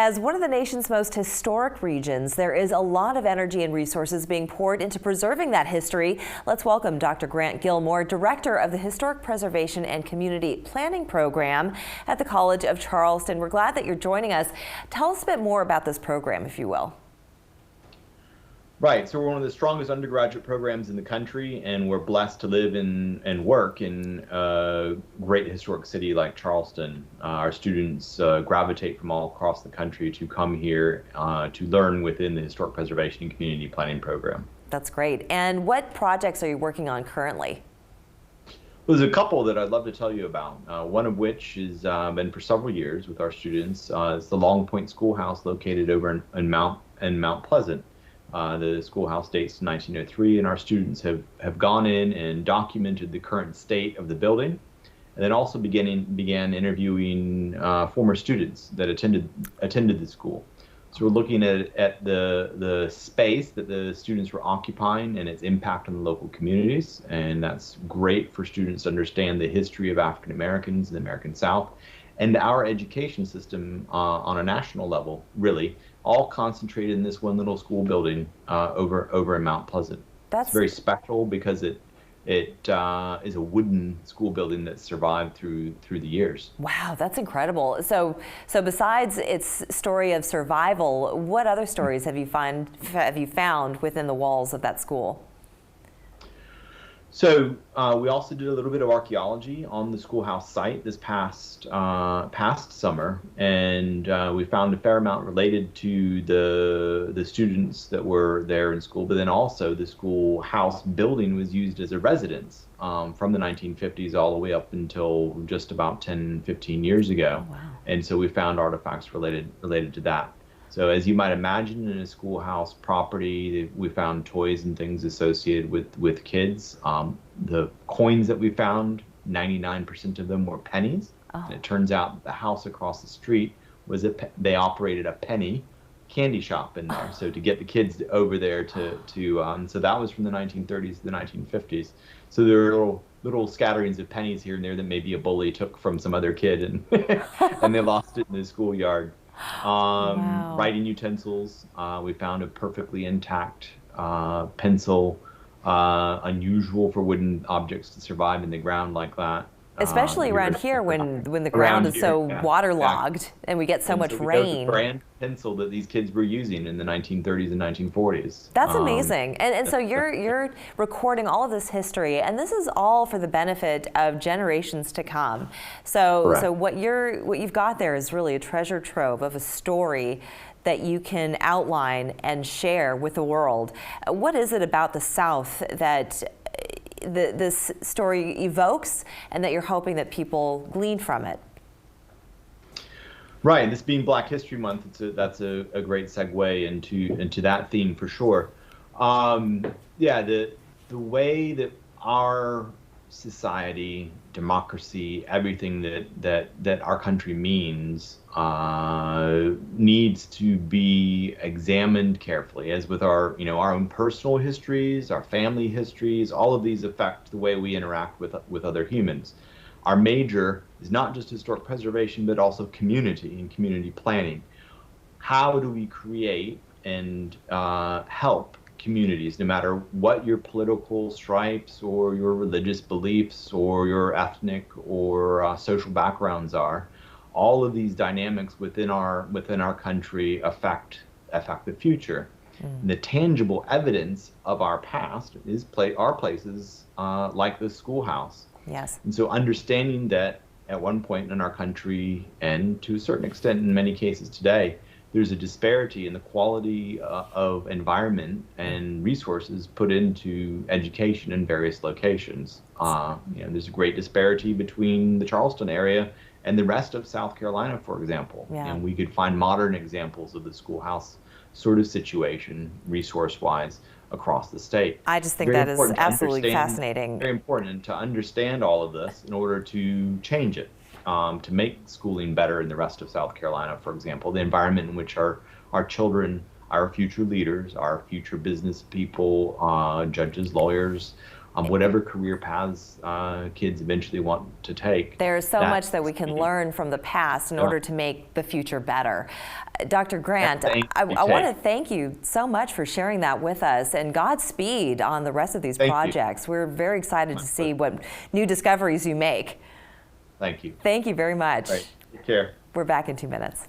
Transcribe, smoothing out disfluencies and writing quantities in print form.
As one of the nation's most historic regions, there is a lot of energy and resources being poured into preserving that history. Let's welcome Dr. Grant Gilmore, Director of the Historic Preservation and Community Planning Program at the College of Charleston. We're glad that you're joining us. Tell us a bit more about this program, if you will. Right, so we're one of the strongest undergraduate programs in the country, and we're blessed to live and work in a great historic city like Charleston. Our students gravitate from all across the country to come here to learn within the Historic Preservation and Community Planning Program. That's great. And what projects are you working on currently? There's a couple that I'd love to tell you about, one of which has been for several years with our students. It's the Long Point Schoolhouse located over in Mount Pleasant. The schoolhouse dates to 1903, and our students have gone in and documented the current state of the building, and then also began interviewing former students that attended the school. So we're looking at the space that the students were occupying and its impact on the local communities, and that's great for students to understand the history of African Americans in the American South, and our education system on a national level, really, all concentrated in this one little school building over in Mount Pleasant. It's very special because it is a wooden school building that survived through the years. Wow, that's incredible. So besides its story of survival, what other stories have you found within the walls of that school? So we also did a little bit of archaeology on the schoolhouse site this past summer, and we found a fair amount related to the students that were there in school. But then also the schoolhouse building was used as a residence from the 1950s all the way up until just about 10-15 years ago. Oh, wow. And so we found artifacts related to that. So as you might imagine, in a schoolhouse property, we found toys and things associated with kids. The coins that we found, 99% of them were pennies. Oh. And it turns out the house across the street they operated a penny candy shop in there. So to get the kids over there so that was from the 1930s to the 1950s. So there are little scatterings of pennies here and there that maybe a bully took from some other kid and and they lost it in the schoolyard. Wow. Writing utensils, we found a perfectly intact pencil, unusual for wooden objects to survive in the ground like that. Especially around here when the ground is so waterlogged and we get so much rain. The brand pencil that these kids were using in the 1930s and 1940s. That's amazing. And so you're recording all of this history, and this is all for the benefit of generations to come. So what you've got there is really a treasure trove of a story that you can outline and share with the world. What is it about the South that this story evokes, and that you're hoping that people glean from it? Right, this being Black History Month, that's a great segue into that theme for sure. The way that our society, democracy, everything that our country means needs to be examined carefully, as with our own personal histories, our family histories. All of these affect the way we interact with other humans. Our major is not just historic preservation, but also community and community planning. How do we create and help communities, no matter what your political stripes or your religious beliefs or your ethnic or social backgrounds are? All of these dynamics within our country affect the future. Mm. The tangible evidence of our past are places like the schoolhouse. Yes. And so understanding that at one point in our country, and to a certain extent in many cases today, there's a disparity in the quality of environment and resources put into education in various locations. There's a great disparity between the Charleston area and the rest of South Carolina, for example. Yeah. And we could find modern examples of the schoolhouse sort of situation, resource-wise, across the state. I just think that is absolutely fascinating. Very important to understand all of this in order to change it. To make schooling better in the rest of South Carolina, for example, the environment in which our children, our future leaders, our future business people, judges, lawyers, whatever career paths kids eventually want to take. There's so much that we can learn from the past in order to make the future better. Dr. Grant, I want to thank you so much for sharing that with us, and Godspeed on the rest of these projects. We're very excited to see what new discoveries you make. Thank you. Thank you very much. All right. Take care. We're back in 2 minutes.